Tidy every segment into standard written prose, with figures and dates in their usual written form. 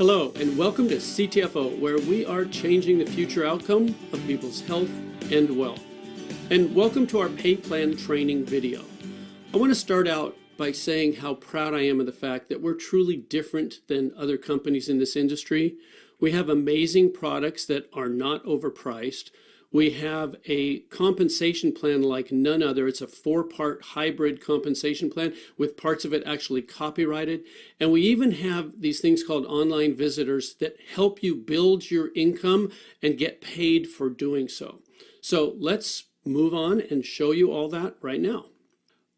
Hello, and welcome to CTFO, where we are changing the future outcome of people's health and wealth. And welcome to our pay plan training video. I want to start out by saying how proud I am of the fact that we're truly different than other companies in this industry. We have amazing products that are not overpriced. We have a compensation plan like none other. It's a 4-part hybrid compensation plan with parts of it actually copyrighted. And we even have these things called online visitors that help you build your income and get paid for doing so. So let's move on and show you all that right now.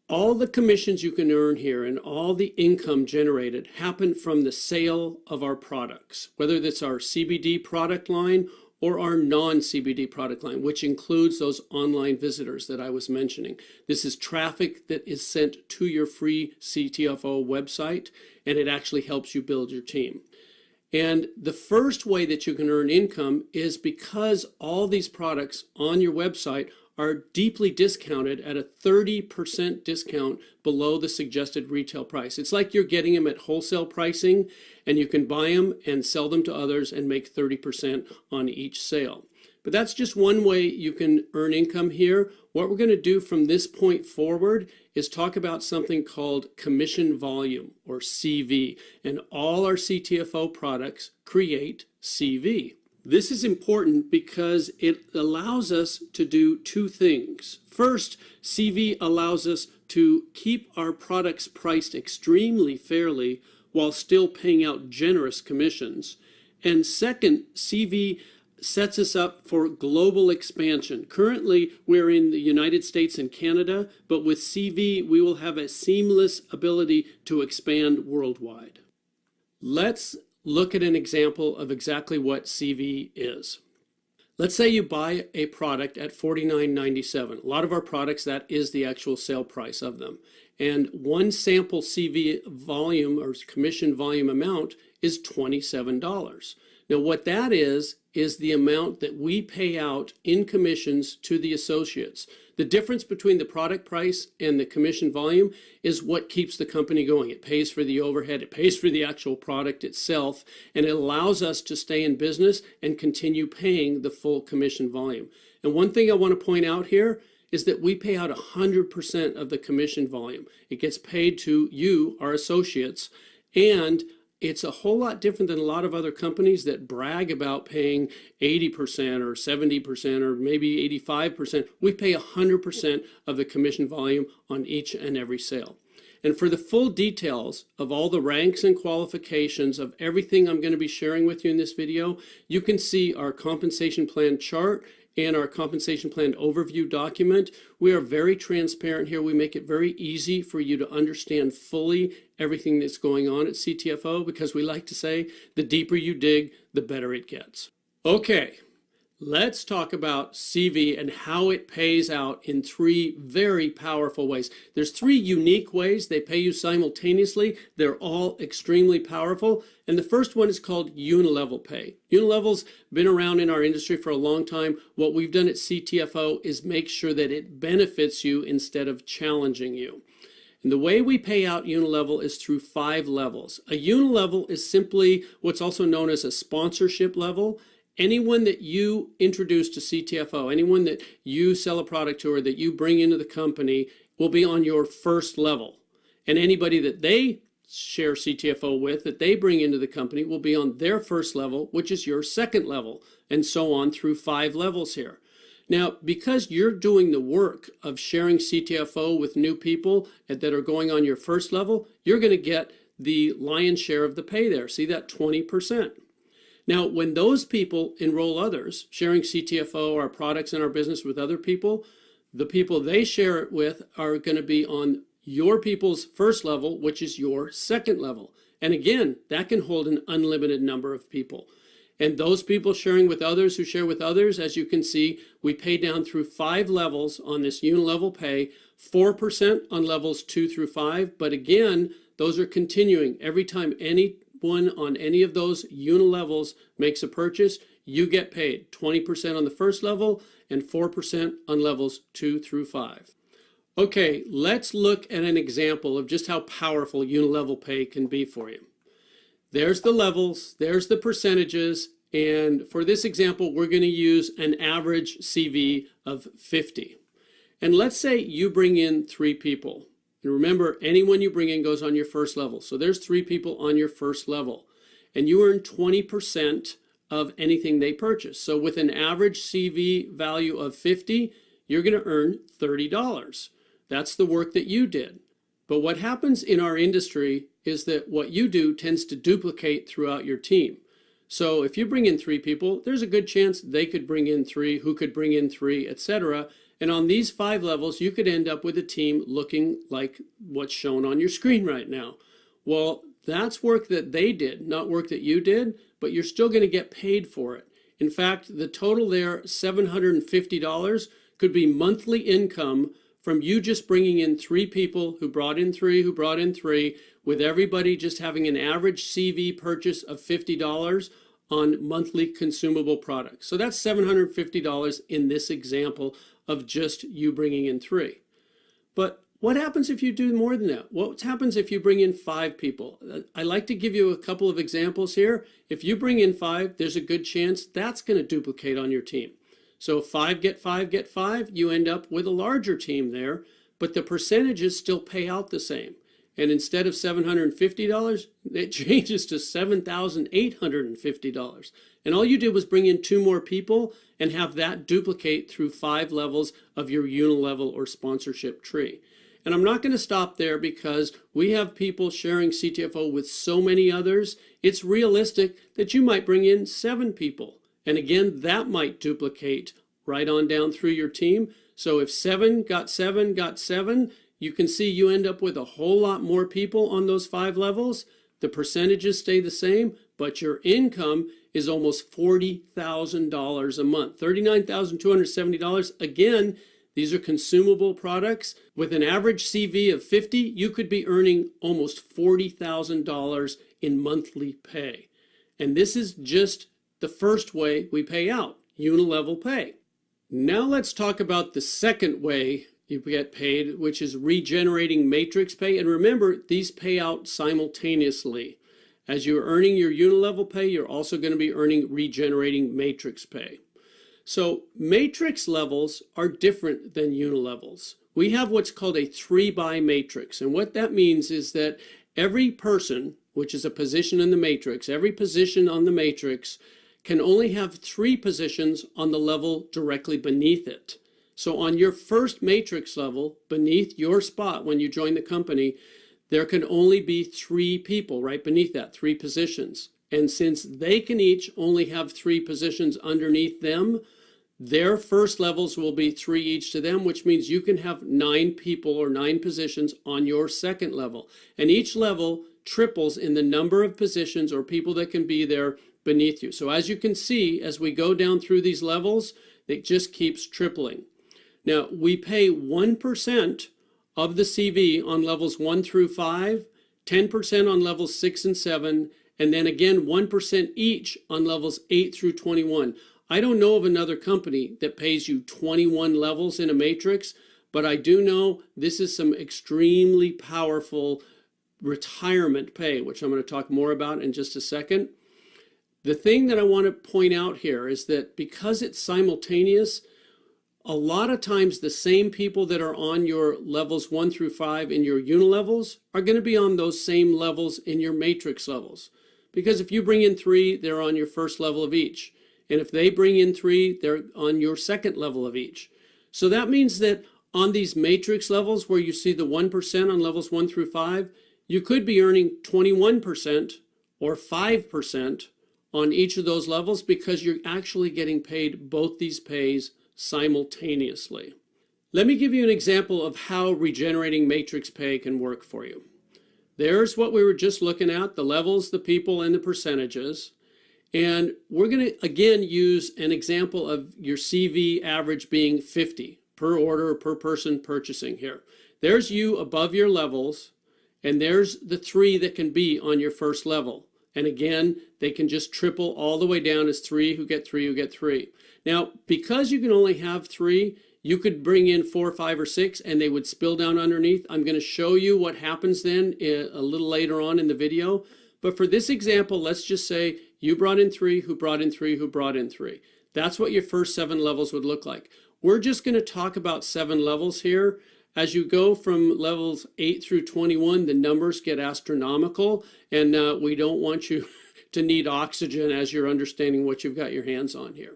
All the commissions you can earn here and all the income generated happen from the sale of our products, whether that's our CBD product line or our non-CBD product line, which includes those online visitors that I was mentioning. This is traffic that is sent to your free CTFO website, and it actually helps you build your team. And the first way that you can earn income is because all these products on your website are deeply discounted at a 30% discount below the suggested retail price. It's like you're getting them at wholesale pricing, and you can buy them and sell them to others and make 30% on each sale. But that's just one way you can earn income here. What we're going to do from this point forward is talk about something called commission volume, or CV, and all our CTFO products create CV. This is important because it allows us to do two things. First, CV allows us to keep our products priced extremely fairly while still paying out generous commissions. And second, CV sets us up for global expansion. Currently, we're in the United States and Canada, but with CV, we will have a seamless ability to expand worldwide. Let's look at an example of exactly what CV is. Let's say you buy a product at $49.97. A lot of our products, that is the actual sale price of them. And one sample CV volume or commission volume amount is $27. Now what that is the amount that we pay out in commissions to the associates. The difference between the product price and the commission volume is what keeps the company going. It pays for the overhead, it pays for the actual product itself, and it allows us to stay in business and continue paying the full commission volume. And one thing I want to point out here is that we pay out 100% of the commission volume. It gets paid to you, our associates, and it's a whole lot different than a lot of other companies that brag about paying 80% or 70% or maybe 85%. We pay 100% of the commission volume on each and every sale. And for the full details of all the ranks and qualifications of everything I'm going to be sharing with you in this video, you can see our compensation plan chart and our compensation plan overview document. We are very transparent here. We make it very easy for you to understand fully everything that's going on at CTFO, because we like to say the deeper you dig, the better it gets. Okay, let's talk about CV and how it pays out in 3 very powerful ways. There's 3 unique ways they pay you simultaneously. They're all extremely powerful. And the first one is called unilevel pay. Unilevel's been around in our industry for a long time. What we've done at CTFO is make sure that it benefits you instead of challenging you. And the way we pay out unilevel is through 5 levels. A unilevel is simply what's also known as a sponsorship level. Anyone that you introduce to CTFO, anyone that you sell a product to or that you bring into the company will be on your first level. And anybody that they share CTFO with, that they bring into the company, will be on their first level, which is your second level, and so on through 5 levels here. Now, because you're doing the work of sharing CTFO with new people that are going on your first level, you're going to get the lion's share of the pay there. See that 20%. Now, when those people enroll others, sharing CTFO, our products and our business with other people, the people they share it with are going to be on your people's first level, which is your second level. And again, that can hold an unlimited number of people. And those people sharing with others who share with others, as you can see, we pay down through 5 levels on this unilevel pay, 4% on levels 2 through 5. But again, those are continuing. Every time anyone on any of those unilevels makes a purchase, you get paid 20% on the first level and 4% on levels 2 through 5. Okay, let's look at an example of just how powerful unilevel pay can be for you. There's the levels, there's the percentages, and for this example, we're going to use an average CV of 50. And let's say you bring in 3 people. And remember, anyone you bring in goes on your first level. So there's 3 people on your first level. And you earn 20% of anything they purchase. So with an average CV value of 50, you're going to earn $30. That's the work that you did. But what happens in our industry is that what you do tends to duplicate throughout your team. So if you bring in 3 people, there's a good chance they could bring in 3, who could bring in 3, etc. And on these 5 levels, you could end up with a team looking like what's shown on your screen right now. Well, that's work that they did, not work that you did, but you're still going to get paid for it. In fact, the total there, $750, could be monthly income from you just bringing in 3 people who brought in 3, who brought in 3, with everybody just having an average CV purchase of $50 on monthly consumable products. So that's $750 in this example of just you bringing in 3. But what happens if you do more than that? What happens if you bring in 5 people? I like to give you a couple of examples here. If you bring in 5, there's a good chance that's going to duplicate on your team. So 5 get 5 get 5, you end up with a larger team there, but the percentages still pay out the same. And instead of $750, it changes to $7,850. And all you did was bring in 2 more people and have that duplicate through 5 levels of your unilevel or sponsorship tree. And I'm not going to stop there because we have people sharing CTFO with so many others. It's realistic that you might bring in 7 people. And again, that might duplicate right on down through your team. So if 7 got 7 got 7, you can see you end up with a whole lot more people on those 5 levels. The percentages stay the same, but your income is almost $40,000 a month, $39,270. Again, these are consumable products. With an average CV of 50, you could be earning almost $40,000 in monthly pay. And this is just the first way we pay out, unilevel pay. Now let's talk about the second way you get paid, which is regenerating matrix pay. And remember, these pay out simultaneously. As you're earning your unilevel pay, you're also going to be earning regenerating matrix pay. So matrix levels are different than unilevels. We have what's called a 3-by matrix. And what that means is that every person, which is a position in the matrix, every position on the matrix can only have 3 positions on the level directly beneath it. So on your first matrix level, beneath your spot when you join the company, there can only be 3 people right beneath that, 3 positions. And since they can each only have 3 positions underneath them, their first levels will be 3 each to them, which means you can have 9 people or 9 positions on your second level. And each level triples in the number of positions or people that can be there beneath you. So as you can see, as we go down through these levels, it just keeps tripling. Now, we pay 1% of the CV on levels 1 through 5, 10% on levels 6 and 7, and then again 1% each on levels 8 through 21. I don't know of another company that pays you 21 levels in a matrix, but I do know this is some extremely powerful retirement pay, which I'm going to talk more about in just a second. The thing that I want to point out here is that because it's simultaneous, a lot of times the same people that are on your levels 1 through 5 in your unilevels are going to be on those same levels in your matrix levels. Because if you bring in 3, they're on your first level of each. And if they bring in 3, they're on your second level of each. So that means that on these matrix levels where you see the 1% on levels 1 through 5, you could be earning 21% or 5% on each of those levels because you're actually getting paid both these pays simultaneously. Let me give you an example of how regenerating matrix pay can work for you. There's what we were just looking at, the levels, the people, and the percentages. And we're going to, again, use an example of your CV average being 50 per order or per person purchasing here. There's you above your levels, and there's the 3 that can be on your first level. And again, they can just triple all the way down as 3 who get 3 who get 3. Now, because you can only have 3, you could bring in 4, 5, or 6, and they would spill down underneath. I'm going to show you what happens then a little later on in the video. But for this example, let's just say you brought in 3, who brought in 3, who brought in 3. That's what your first 7 levels would look like. We're just going to talk about 7 levels here. As you go from levels 8 through 21, the numbers get astronomical, and we don't want you to need oxygen as you're understanding what you've got your hands on here.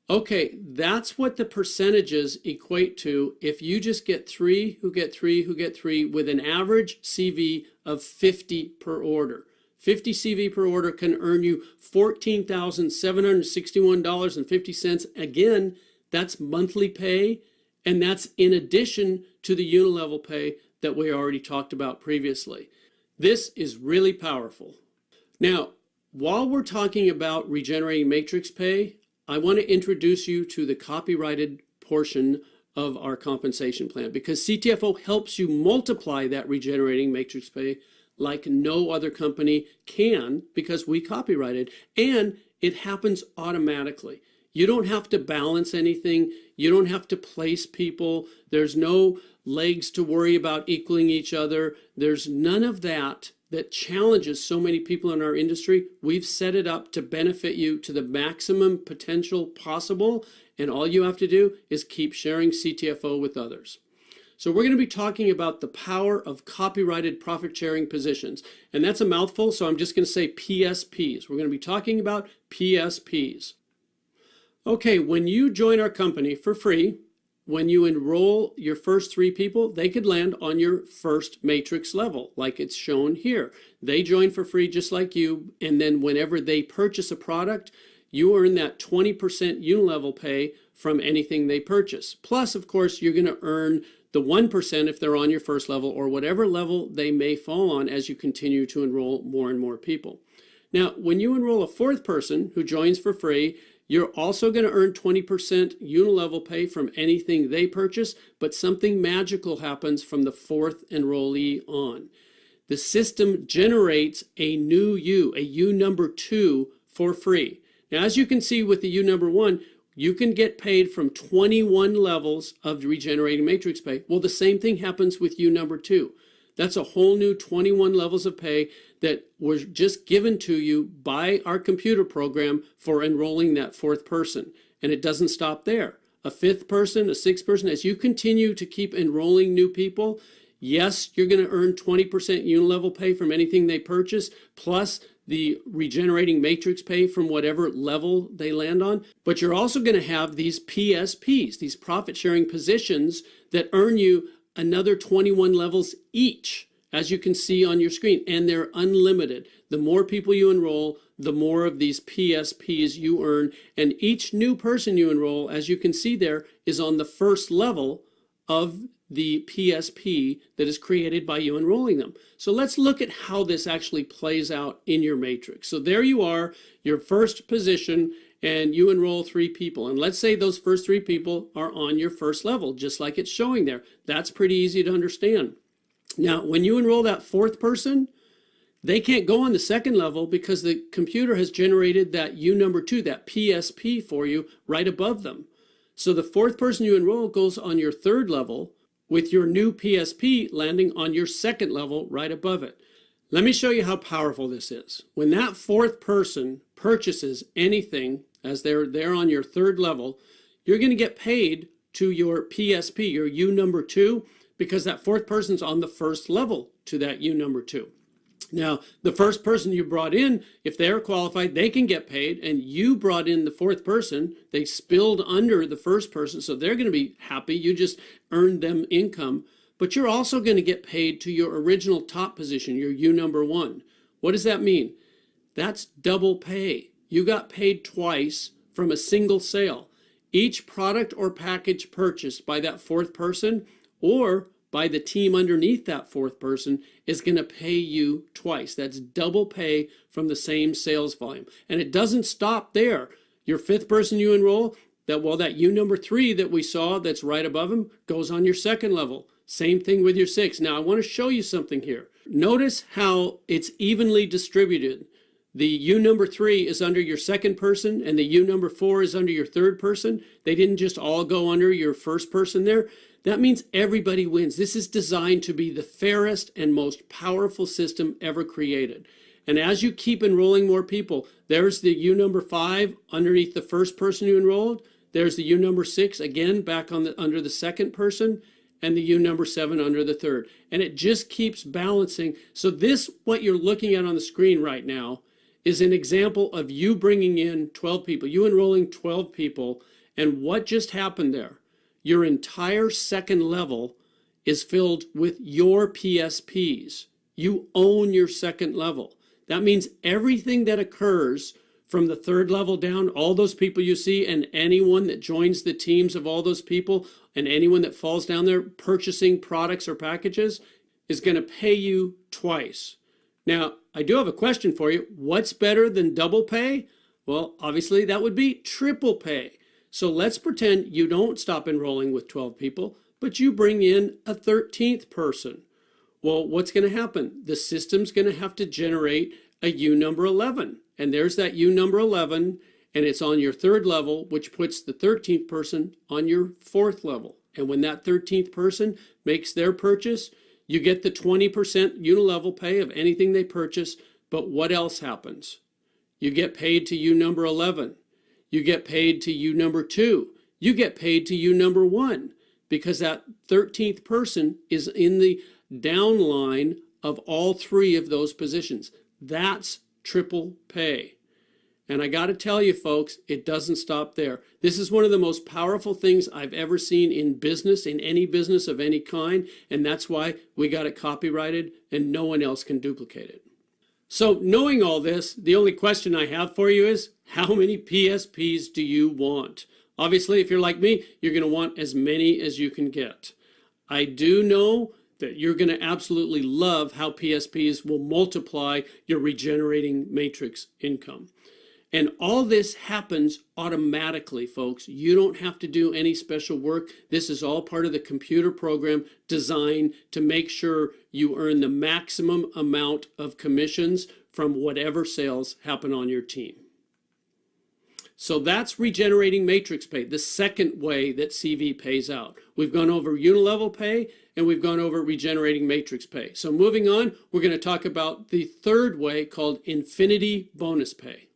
Okay, that's what the percentages equate to if you just get 3 who get 3 who get 3 with an average CV of 50 per order. 50 CV per order can earn you $14,761.50. Again, that's monthly pay, and that's in addition to the unilevel pay that we already talked about previously. This is really powerful. Now, while we're talking about regenerating matrix pay, I want to introduce you to the copyrighted portion of our compensation plan, because CTFO helps you multiply that regenerating matrix pay like no other company can, because we copyrighted, and it happens automatically. You don't have to balance anything. You don't have to place people. There's no legs to worry about equaling each other. There's none of that challenges so many people in our industry. We've set it up to benefit you to the maximum potential possible, and all you have to do is keep sharing CTFO with others. So we're going to be talking about the power of copyrighted profit sharing positions. And that's a mouthful, so I'm just going to say PSPs. We're going to be talking about PSPs. Okay, when you join our company for free, when you enroll your first 3 people, they could land on your first matrix level, like it's shown here. They join for free just like you, and then whenever they purchase a product, you earn that 20% unilevel pay from anything they purchase. Plus, of course, you're going to earn the 1% if they're on your first level, or whatever level they may fall on as you continue to enroll more and more people. Now, when you enroll a 4th person who joins for free, you're also going to earn 20% unilevel pay from anything they purchase, but something magical happens from the 4th enrollee on. The system generates a new U, a U number 2 for free. Now, as you can see with the U number 1, you can get paid from 21 levels of regenerating matrix pay. Well, the same thing happens with U number 2. That's a whole new 21 levels of pay that was just given to you by our computer program for enrolling that 4th person. And it doesn't stop there. A 5th person, a 6th person, as you continue to keep enrolling new people, yes, you're going to earn 20% unilevel pay from anything they purchase, plus the regenerating matrix pay from whatever level they land on. But you're also going to have these PSPs, these profit sharing positions that earn you another 21 levels each, as you can see on your screen, and they're unlimited. The more people you enroll, the more of these PSPs you earn, and each new person you enroll, as you can see there, is on the first level of the PSP that is created by you enrolling them. So let's look at how this actually plays out in your matrix. So there you are, your first position, and you enroll 3 people. And let's say those first 3 people are on your first level, just like it's showing there. That's pretty easy to understand. Now, when you enroll that 4th person, they can't go on the 2nd level because the computer has generated that U number 2, that PSP for you right above them. So the 4th person you enroll goes on your 3rd level, with your new PSP landing on your 2nd level right above it. Let me show you how powerful this is. When that 4th person purchases anything, as they're there on your 3rd level, you're going to get paid to your PSP, your U number 2, because that 4th person's on the 1st level to that U number 2. Now, the first person you brought in, if they're qualified, they can get paid, and you brought in the 4th person. They spilled under the 1st person, so they're going to be happy. You just earned them income. But you're also going to get paid to your original top position, your U number 1. What does that mean? That's double pay. You got paid twice from a single sale. Each product or package purchased by that 4th person or by the team underneath that 4th person is going to pay you twice. That's double pay from the same sales volume. And it doesn't stop there. Your 5th person you enroll, that U number 3 that we saw that's right above him goes on your 2nd level. Same thing with your 6th. Now I want to show you something here. Notice how it's evenly distributed. The U number 3 is under your 2nd person, and the U number 4 is under your 3rd person. They didn't just all go under your 1st person there. That means everybody wins. This is designed to be the fairest and most powerful system ever created. And as you keep enrolling more people, there's the U number 5 underneath the first person you enrolled. There's the U number 6 again back on the under the second person, and the U number 7 under the third. And it just keeps balancing. So this, what you're looking at on the screen right now, is an example of you bringing in 12 people, you enrolling 12 people, and what just happened there? Your entire second level is filled with your PSPs. You own your second level. That means everything that occurs from the third level down, all those people you see, and anyone that joins the teams of all those people, and anyone that falls down there purchasing products or packages, is going to pay you twice. Now, I do have a question for you. What's better than double pay? Well, obviously that would be triple pay. So let's pretend you don't stop enrolling with 12 people, but you bring in a 13th person. Well, what's going to happen? The system's going to have to generate a U number 11. And there's that U number 11, and it's on your third level, which puts the 13th person on your fourth level. And when that 13th person makes their purchase, you get the 20% unilevel pay of anything they purchase. But what else happens? You get paid to U number 11. You get paid to U number 2. You get paid to U number 1, because that 13th person is in the downline of all 3 of those positions. That's triple pay. And I got to tell you, folks, it doesn't stop there. This is one of the most powerful things I've ever seen in business, in any business of any kind, and that's why we got it copyrighted and no one else can duplicate it. So knowing all this, the only question I have for you is, how many PSPs do you want? Obviously, if you're like me, you're going to want as many as you can get. I do know that you're going to absolutely love how PSPs will multiply your regenerating matrix income. And all this happens automatically, folks. You don't have to do any special work. This is all part of the computer program designed to make sure you earn the maximum amount of commissions from whatever sales happen on your team. So that's regenerating matrix pay, the second way that CV pays out. We've gone over unilevel pay and we've gone over regenerating matrix pay. So moving on, we're going to talk about the third way called infinity bonus pay.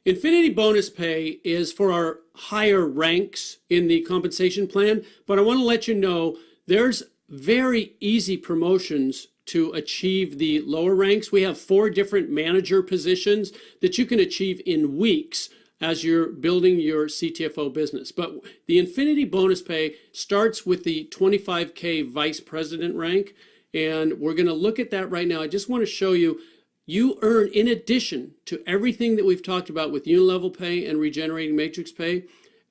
Infinity bonus pay is for our higher ranks in the compensation plan, but I want to let you know there's very easy promotions to achieve the lower ranks. We have 4 different manager positions that you can achieve in weeks as you're building your CTFO business. But the infinity bonus pay starts with the 25K vice president rank, and we're going to look at that right now. I just want to show you, you earn, in addition to everything that we've talked about with unilevel pay and regenerating matrix pay,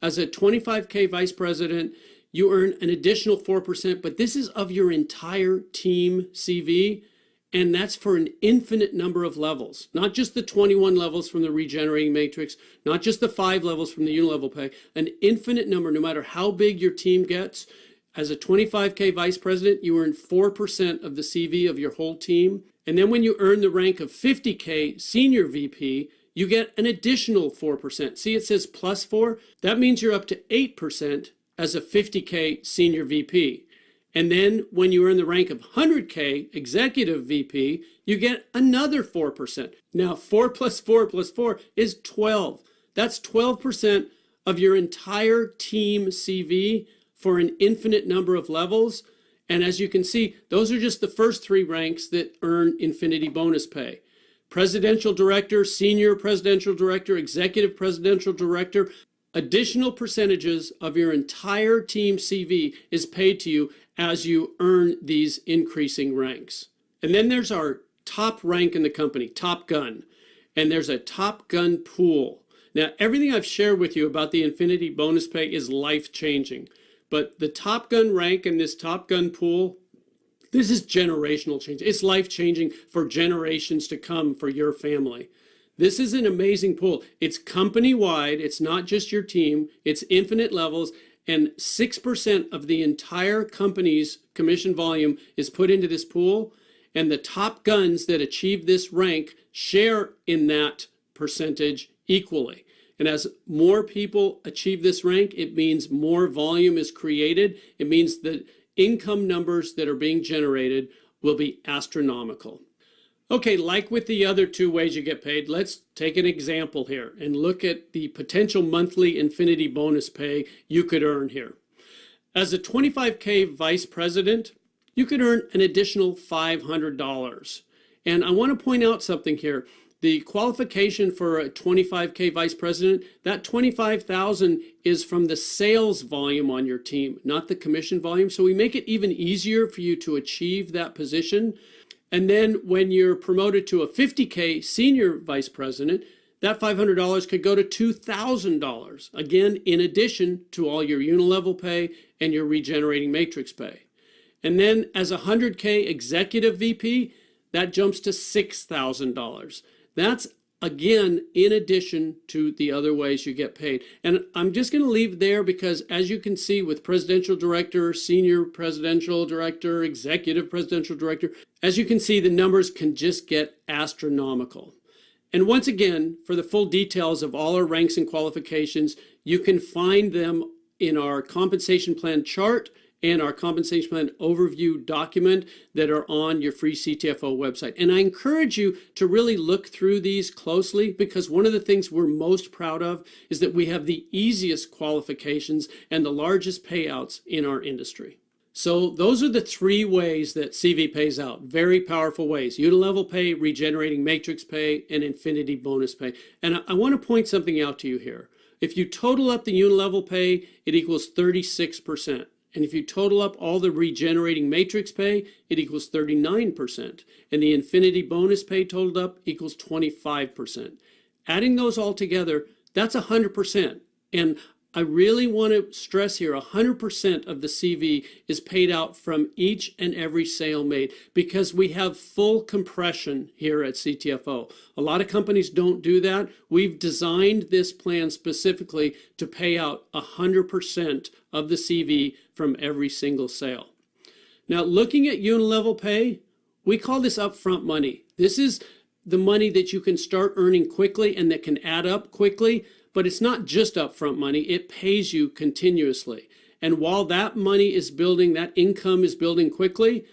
as a 25K vice president, you earn an additional 4%, but this is of your entire team CV, and that's for an infinite number of levels, not just the 21 levels from the regenerating matrix, not just the 5 levels from the unilevel pay, an infinite number, no matter how big your team gets. As a 25K vice president, you earn 4% of the CV of your whole team. And then when you earn the rank of 50K senior VP, you get an additional 4%. See, it says plus 4. That means you're up to 8% as a 50K senior VP. And then when you earn the rank of 100K executive VP, you get another 4%. Now 4 plus 4 plus 4 is 12. That's 12% of your entire team CV for an infinite number of levels. And as you can see, those are just the first 3 ranks that earn infinity bonus pay. Presidential director, senior presidential director, executive presidential director. Additional percentages of your entire team CV is paid to you as you earn these increasing ranks. And then there's our top rank in the company, Top Gun. And there's a Top Gun pool. Now, everything I've shared with you about the infinity bonus pay is life-changing. But the Top Gun rank and this Top Gun pool, this is generational change. It's life-changing for generations to come for your family. This is an amazing pool. It's company-wide. It's not just your team. It's infinite levels. And 6% of the entire company's commission volume is put into this pool. And the top guns that achieve this rank share in that percentage equally. And as more people achieve this rank, it means more volume is created. It means that income numbers that are being generated will be astronomical. Okay, like with the other two ways you get paid, let's take an example here and look at the potential monthly infinity bonus pay you could earn here. As a 25K vice president, you could earn an additional $500. And I want to point out something here. The qualification for a 25K vice president, that 25,000 is from the sales volume on your team, not the commission volume. So we make it even easier for you to achieve that position. And then when you're promoted to a 50K senior vice president, that $500 could go to $2,000, again, in addition to all your unilevel pay and your regenerating matrix pay. And then as a 100K executive VP, that jumps to $6,000. That's, again, in addition to the other ways you get paid. And I'm just going to leave there because, as you can see with presidential director, senior presidential director, executive presidential director, as you can see, the numbers can just get astronomical. And once again, for the full details of all our ranks and qualifications, you can find them in our compensation plan chart and our compensation plan overview document that are on your free CTFO website. And I encourage you to really look through these closely, because one of the things we're most proud of is that we have the easiest qualifications and the largest payouts in our industry. So those are the three ways that CV pays out. Very powerful ways: unilevel pay, regenerating matrix pay, and infinity bonus pay. And I want to point something out to you here. If you total up the unilevel pay, it equals 36%. And if you total up all the regenerating matrix pay, it equals 39%. And the infinity bonus pay totaled up equals 25%. Adding those all together, that's 100%. And I really want to stress here, 100% of the CV is paid out from each and every sale made, because we have full compression here at CTFO. A lot of companies don't do that. We've designed this plan specifically to pay out 100% of the CV from every single sale. Now, looking at unilevel pay, we call this upfront money. This is the money that you can start earning quickly and that can add up quickly. But it's not just upfront money, it pays you continuously. And while that money is building, that income is building quickly,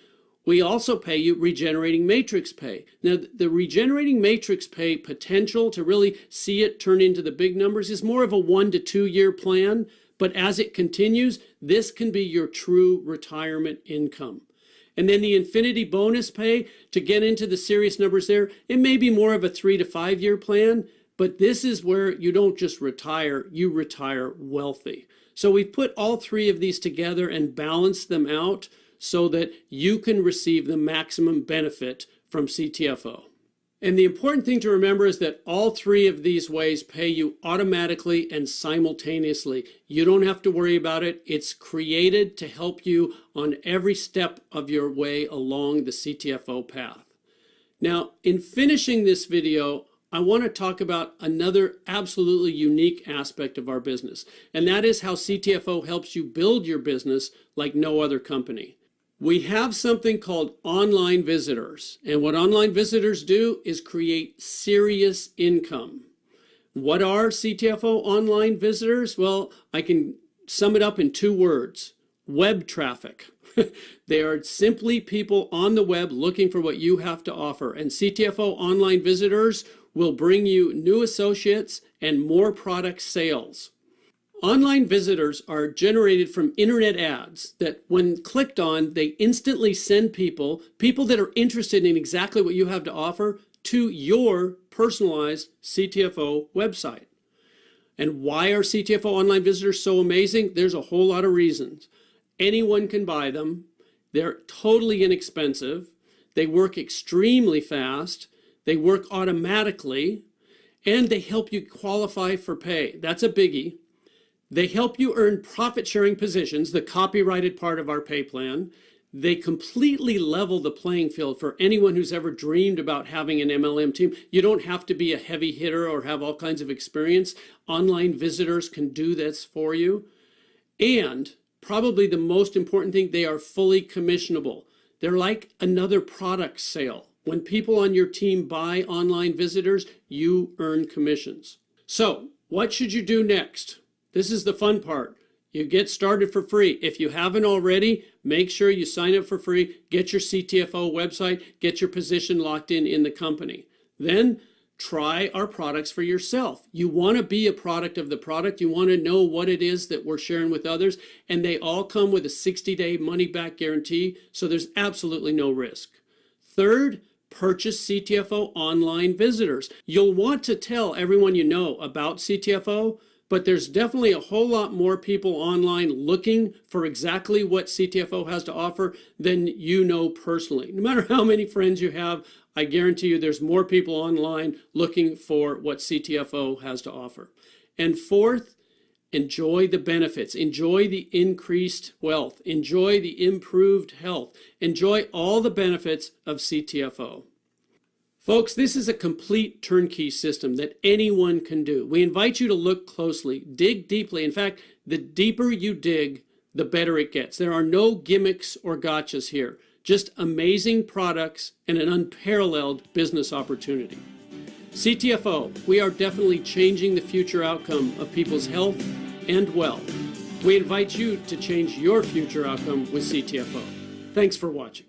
we also pay you regenerating matrix pay. Now, the regenerating matrix pay potential to really see it turn into the big numbers is more of a 1 to 2 year plan. But as it continues, this can be your true retirement income. And then the infinity bonus pay, to get into the serious numbers there, it may be more of a 3 to 5 year plan. But this is where you don't just retire, you retire wealthy. So we've put all three of these together and balanced them out so that you can receive the maximum benefit from CTFO. And the important thing to remember is that all three of these ways pay you automatically and simultaneously. You don't have to worry about it. It's created to help you on every step of your way along the CTFO path. Now, in finishing this video, I want to talk about another absolutely unique aspect of our business, and that is how CTFO helps you build your business like no other company. We have something called online visitors, and what online visitors do is create serious income. What are CTFO online visitors? Well, I can sum it up in 2 words: web traffic. They are simply people on the web looking for what you have to offer, and CTFO online visitors will bring you new associates and more product sales. Online visitors are generated from internet ads that, when clicked on, they instantly send people that are interested in exactly what you have to offer to your personalized CTFO website. And why are CTFO online visitors so amazing? There's a whole lot of reasons. Anyone can buy them. They're totally inexpensive. They work extremely fast. They work automatically, and they help you qualify for pay. That's a biggie. They help you earn profit-sharing positions, the copyrighted part of our pay plan. They completely level the playing field for anyone who's ever dreamed about having an MLM team. You don't have to be a heavy hitter or have all kinds of experience. Online visitors can do this for you. And probably the most important thing, they are fully commissionable. They're like another product sale. When people on your team buy online visitors, you earn commissions. So what should you do next? This is the fun part. You get started for free. If you haven't already, make sure you sign up for free, get your CTFO website, get your position locked in the company. Then try our products for yourself. You want to be a product of the product. You want to know what it is that we're sharing with others. And they all come with a 60-day money-back guarantee, so there's absolutely no risk. Third, purchase CTFO online visitors. You'll want to tell everyone you know about CTFO, but there's definitely a whole lot more people online looking for exactly what CTFO has to offer than you know personally. No matter how many friends you have, I guarantee you there's more people online looking for what CTFO has to offer. And fourth, enjoy the benefits, enjoy the increased wealth, enjoy the improved health, enjoy all the benefits of CTFO. Folks, this is a complete turnkey system that anyone can do. We invite you to look closely, dig deeply. In fact, the deeper you dig, the better it gets. There are no gimmicks or gotchas here, just amazing products and an unparalleled business opportunity. CTFO, we are definitely changing the future outcome of people's health and wealth. We invite you to change your future outcome with CTFO. Thanks for watching.